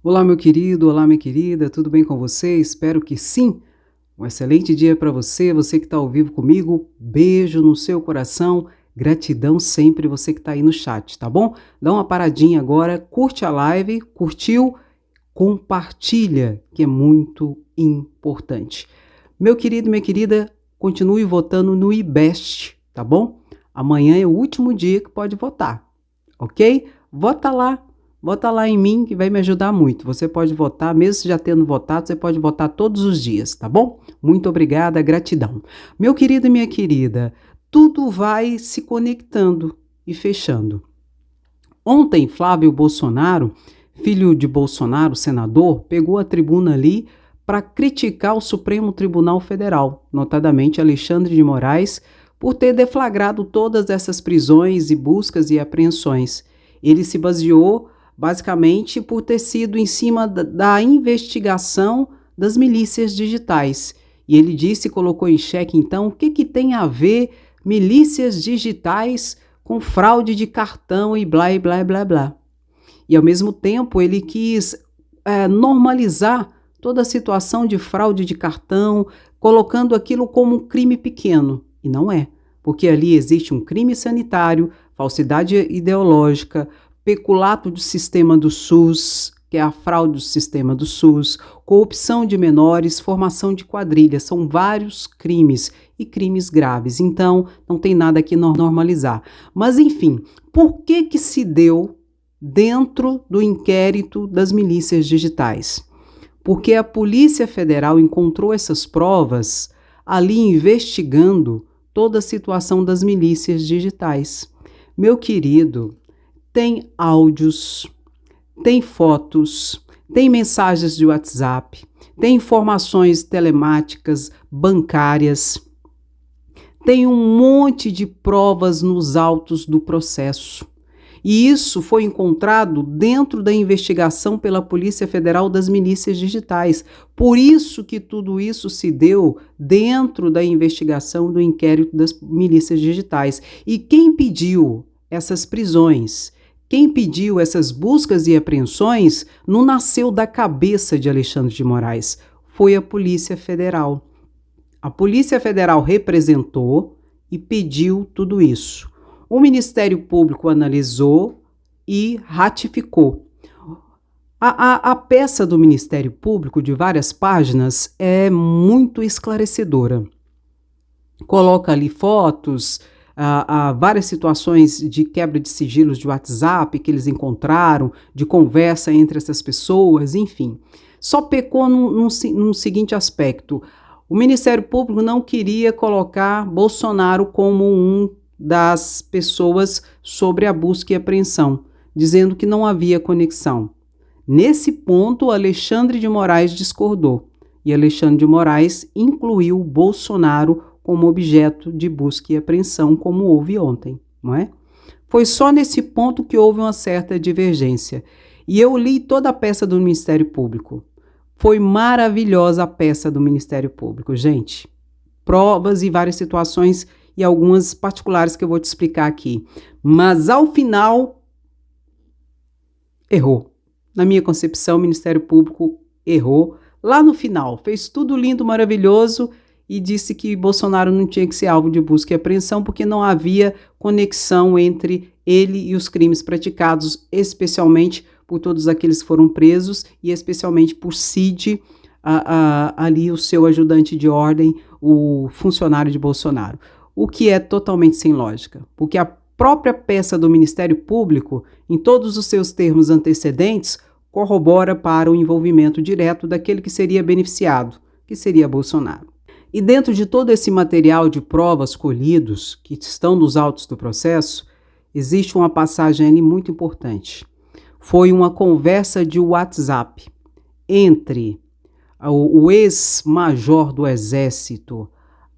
Olá, meu querido, olá, minha querida, tudo bem com você? Espero que sim. Um excelente dia para você, você que está ao vivo comigo. Beijo no seu coração, gratidão sempre você que está aí no chat, tá bom? Dá uma paradinha agora, curte a live, curtiu? Compartilha, que é muito importante. Meu querido, minha querida, continue votando no IBEST, tá bom? Amanhã é o último dia que pode votar, ok? Vota lá em mim que vai me ajudar muito. Você pode votar, mesmo já tendo votado, você pode votar todos os dias, tá bom? Muito obrigada, gratidão. Meu querido e minha querida, tudo vai se conectando e fechando. Ontem, Flávio Bolsonaro, filho de Bolsonaro, senador, pegou a tribuna ali para criticar o Supremo Tribunal Federal, notadamente Alexandre de Moraes, por ter deflagrado todas essas prisões e buscas e apreensões. Ele se baseou basicamente por ter sido em cima da investigação das milícias digitais. E ele disse, colocou em xeque então, o que tem a ver milícias digitais com fraude de cartão e blá e blá e blá blá. E ao mesmo tempo ele quis normalizar toda a situação de fraude de cartão, colocando aquilo como um crime pequeno. E não é, porque ali existe um crime sanitário, falsidade ideológica, peculato do sistema do SUS, que é a fraude do sistema do SUS, corrupção de menores, formação de quadrilhas, são vários crimes e crimes graves, então não tem nada aqui normalizar. Mas enfim, por que se deu dentro do inquérito das milícias digitais? Porque a Polícia Federal encontrou essas provas ali investigando toda a situação das milícias digitais. Meu querido, tem áudios, tem fotos, tem mensagens de WhatsApp, tem informações telemáticas, bancárias, tem um monte de provas nos autos do processo. E isso foi encontrado dentro da investigação pela Polícia Federal das milícias digitais. Por isso que tudo isso se deu dentro da investigação do inquérito das milícias digitais. E quem pediu essas prisões, quem pediu essas buscas e apreensões não nasceu da cabeça de Alexandre de Moraes, foi a Polícia Federal. A Polícia Federal representou e pediu tudo isso. O Ministério Público analisou e ratificou. A peça do Ministério Público, de várias páginas, é muito esclarecedora. Coloca ali fotos, várias situações de quebra de sigilos de WhatsApp que eles encontraram, de conversa entre essas pessoas, enfim. Só pecou num seguinte aspecto. O Ministério Público não queria colocar Bolsonaro como um das pessoas sobre a busca e apreensão, dizendo que não havia conexão. Nesse ponto, Alexandre de Moraes discordou, e Alexandre de Moraes incluiu Bolsonaro como objeto de busca e apreensão, como houve ontem, não é? Foi só nesse ponto que houve uma certa divergência. E eu li toda a peça do Ministério Público. Foi maravilhosa a peça do Ministério Público, gente. Provas e várias situações e algumas particulares que eu vou te explicar aqui. Mas, ao final, errou. Na minha concepção, o Ministério Público errou. Lá no final, fez tudo lindo, maravilhoso e disse que Bolsonaro não tinha que ser alvo de busca e apreensão porque não havia conexão entre ele e os crimes praticados, especialmente por todos aqueles que foram presos e especialmente por Cid, ali o seu ajudante de ordem, o funcionário de Bolsonaro. O que é totalmente sem lógica, porque a própria peça do Ministério Público, em todos os seus termos antecedentes, corrobora para o envolvimento direto daquele que seria beneficiado, que seria Bolsonaro. E dentro de todo esse material de provas colhidos, que estão nos autos do processo, existe uma passagem ali muito importante. Foi uma conversa de WhatsApp entre o ex-major do Exército,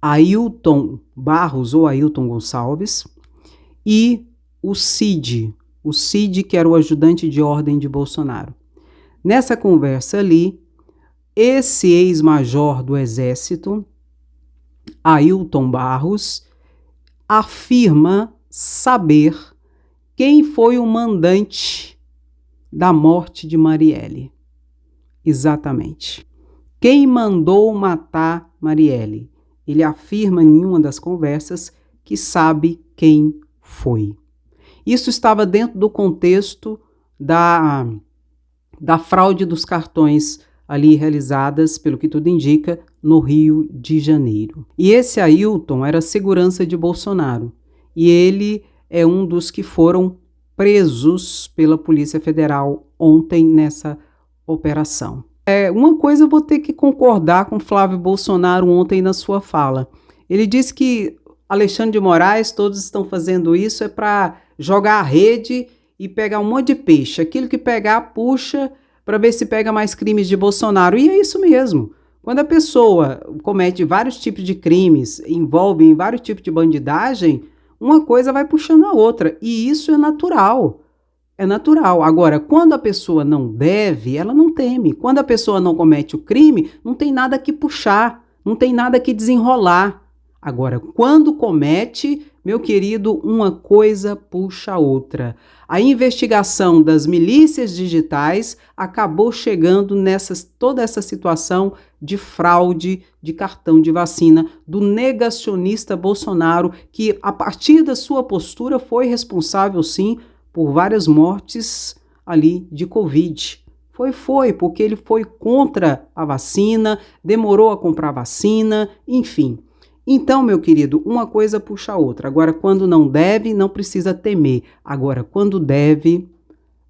Ailton Barros ou Ailton Gonçalves, e o Cid que era o ajudante de ordem de Bolsonaro. Nessa conversa ali, esse ex-major do Exército, Ailton Barros, afirma saber quem foi o mandante da morte de Marielle. Exatamente. Quem mandou matar Marielle? Ele afirma em uma das conversas que sabe quem foi. Isso estava dentro do contexto da fraude dos cartões ali realizadas, pelo que tudo indica, no Rio de Janeiro. E esse Ailton era segurança de Bolsonaro. E ele é um dos que foram presos pela Polícia Federal ontem nessa operação. Uma coisa eu vou ter que concordar com Flávio Bolsonaro ontem na sua fala. Ele disse que Alexandre de Moraes, todos estão fazendo isso, é para jogar a rede e pegar um monte de peixe. Aquilo que pegar, puxa, para ver se pega mais crimes de Bolsonaro. E é isso mesmo. Quando a pessoa comete vários tipos de crimes, envolve em vários tipos de bandidagem, uma coisa vai puxando a outra. E isso é natural. É natural. Agora, quando a pessoa não deve, ela não teme. Quando a pessoa não comete o crime, não tem nada que puxar, não tem nada que desenrolar. Agora, quando comete, meu querido, uma coisa puxa a outra. A investigação das milícias digitais acabou chegando toda essa situação de fraude de cartão de vacina do negacionista Bolsonaro, que a partir da sua postura foi responsável, sim, por várias mortes ali de Covid. Foi, porque ele foi contra a vacina, demorou a comprar vacina, enfim. Então, meu querido, uma coisa puxa a outra. Agora, quando não deve, não precisa temer. Agora, quando deve,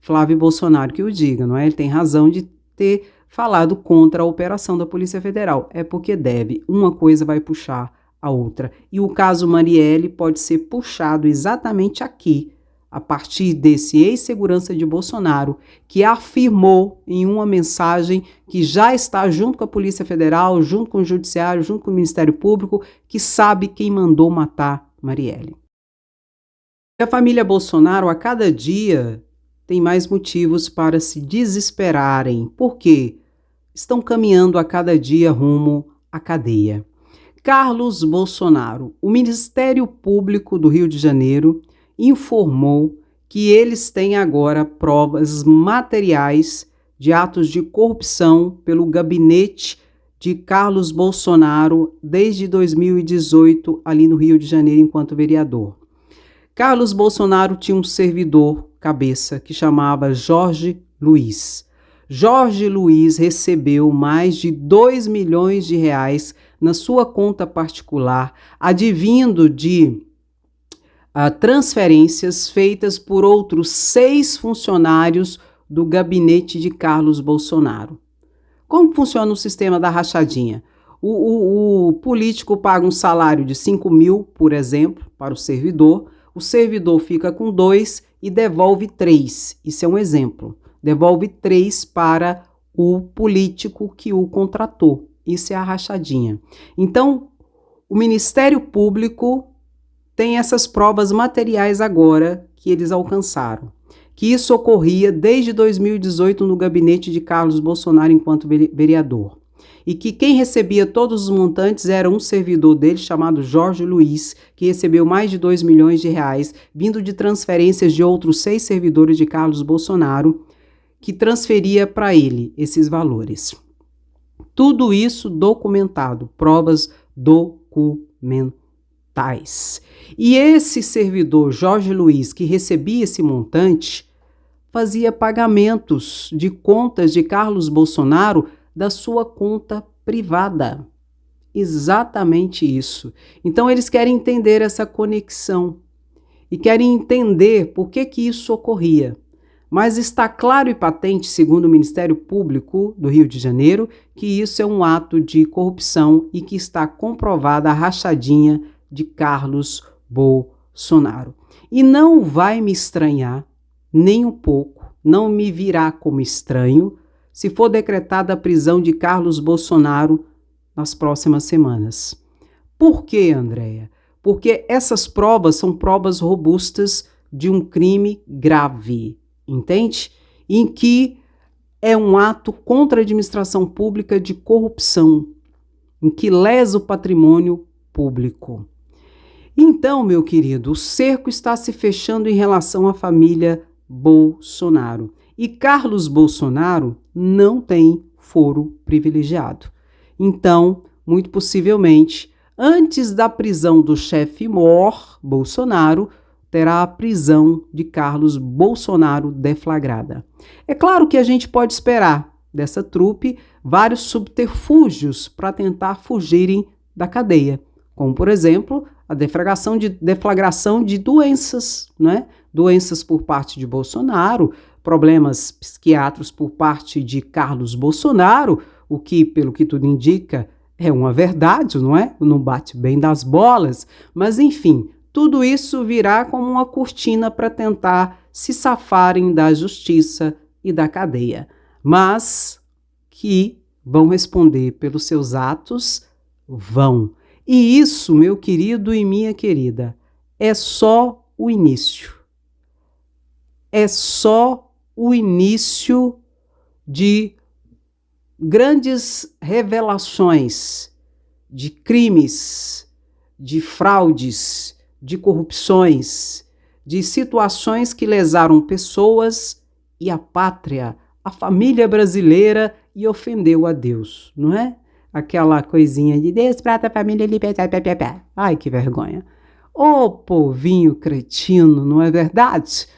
Flávio Bolsonaro que o diga, não é? Ele tem razão de ter falado contra a operação da Polícia Federal. É porque deve. Uma coisa vai puxar a outra. E o caso Marielle pode ser puxado exatamente aqui, a partir desse ex-segurança de Bolsonaro, que afirmou em uma mensagem que já está junto com a Polícia Federal, junto com o Judiciário, junto com o Ministério Público, que sabe quem mandou matar Marielle. A família Bolsonaro, a cada dia, tem mais motivos para se desesperarem, porque estão caminhando a cada dia rumo à cadeia. Carlos Bolsonaro, o Ministério Público do Rio de Janeiro, informou que eles têm agora provas materiais de atos de corrupção pelo gabinete de Carlos Bolsonaro desde 2018 ali no Rio de Janeiro enquanto vereador. Carlos Bolsonaro tinha um servidor cabeça que chamava Jorge Luiz. Jorge Luiz recebeu mais de 2 milhões de reais na sua conta particular, advindo de transferências feitas por outros 6 funcionários do gabinete de Carlos Bolsonaro. Como funciona o sistema da rachadinha? O político paga um salário de 5 mil, por exemplo, para o servidor fica com 2 e devolve 3. Isso é um exemplo. Devolve 3 para o político que o contratou. Isso é a rachadinha. Então, o Ministério Público tem essas provas materiais agora que eles alcançaram. Que isso ocorria desde 2018 no gabinete de Carlos Bolsonaro enquanto vereador. E que quem recebia todos os montantes era um servidor dele chamado Jorge Luiz, que recebeu mais de 2 milhões de reais, vindo de transferências de outros 6 servidores de Carlos Bolsonaro, que transferia para ele esses valores. Tudo isso documentado, provas documentais. E esse servidor, Jorge Luiz, que recebia esse montante, fazia pagamentos de contas de Carlos Bolsonaro da sua conta privada. Exatamente isso. Então, eles querem entender essa conexão e querem entender por que isso ocorria. Mas está claro e patente, segundo o Ministério Público do Rio de Janeiro, que isso é um ato de corrupção e que está comprovada a rachadinha de Carlos Bolsonaro. E não vai me estranhar nem um pouco, não me virá como estranho, se for decretada a prisão de Carlos Bolsonaro nas próximas semanas. Por quê, Andréia? Porque essas provas são provas robustas de um crime grave, entende? Em que é um ato contra a administração pública de corrupção, em que lesa o patrimônio público. Então, meu querido, o cerco está se fechando em relação à família Bolsonaro. E Carlos Bolsonaro não tem foro privilegiado. Então, muito possivelmente, antes da prisão do chefe mor, Bolsonaro, terá a prisão de Carlos Bolsonaro deflagrada. É claro que a gente pode esperar dessa trupe vários subterfúgios para tentar fugirem da cadeia, como, por exemplo, a deflagração de doenças, né? Doenças por parte de Bolsonaro, problemas psiquiátricos por parte de Carlos Bolsonaro, o que, pelo que tudo indica, é uma verdade, não é? Não bate bem das bolas, mas enfim, tudo isso virá como uma cortina para tentar se safarem da justiça e da cadeia, mas que vão responder pelos seus atos, vão. E isso, meu querido e minha querida, é só o início. É só o início de grandes revelações de crimes, de fraudes, de corrupções, de situações que lesaram pessoas e a pátria, a família brasileira e ofendeu a Deus, não é? Aquela coisinha de Deus trata a família libertar, ai que vergonha. Ô povinho cretino, não é verdade?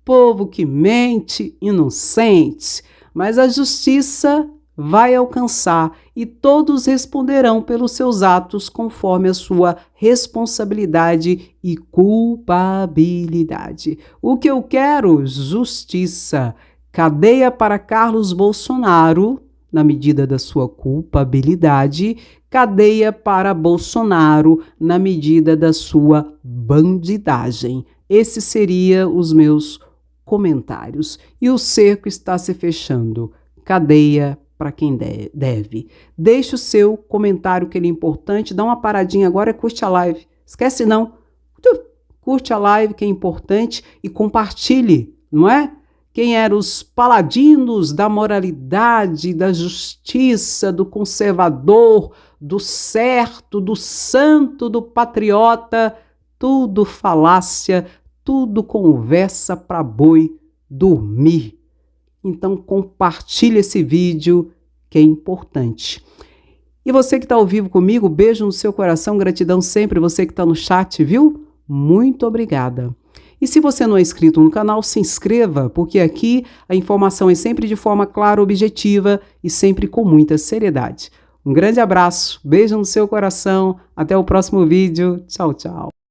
Povo que mente, inocente, mas a justiça vai alcançar e todos responderão pelos seus atos conforme a sua responsabilidade e culpabilidade. O que eu quero? Justiça. Cadeia para Carlos Bolsonaro, na medida da sua culpabilidade, cadeia para Bolsonaro, na medida da sua bandidagem. Esses seriam os meus comentários. E o cerco está se fechando. Cadeia para quem deve. Deixe o seu comentário, que ele é importante. Dá uma paradinha agora e curte a live. Esquece não. Curte a live, que é importante, e compartilhe, não é? Quem eram os paladinos da moralidade, da justiça, do conservador, do certo, do santo, do patriota, tudo falácia, tudo conversa para boi dormir. Então compartilhe esse vídeo, que é importante. E você que está ao vivo comigo, beijo no seu coração, gratidão sempre. Você que está no chat, viu? Muito obrigada. E se você não é inscrito no canal, se inscreva, porque aqui a informação é sempre de forma clara, objetiva e sempre com muita seriedade. Um grande abraço, beijo no seu coração, até o próximo vídeo. Tchau, tchau.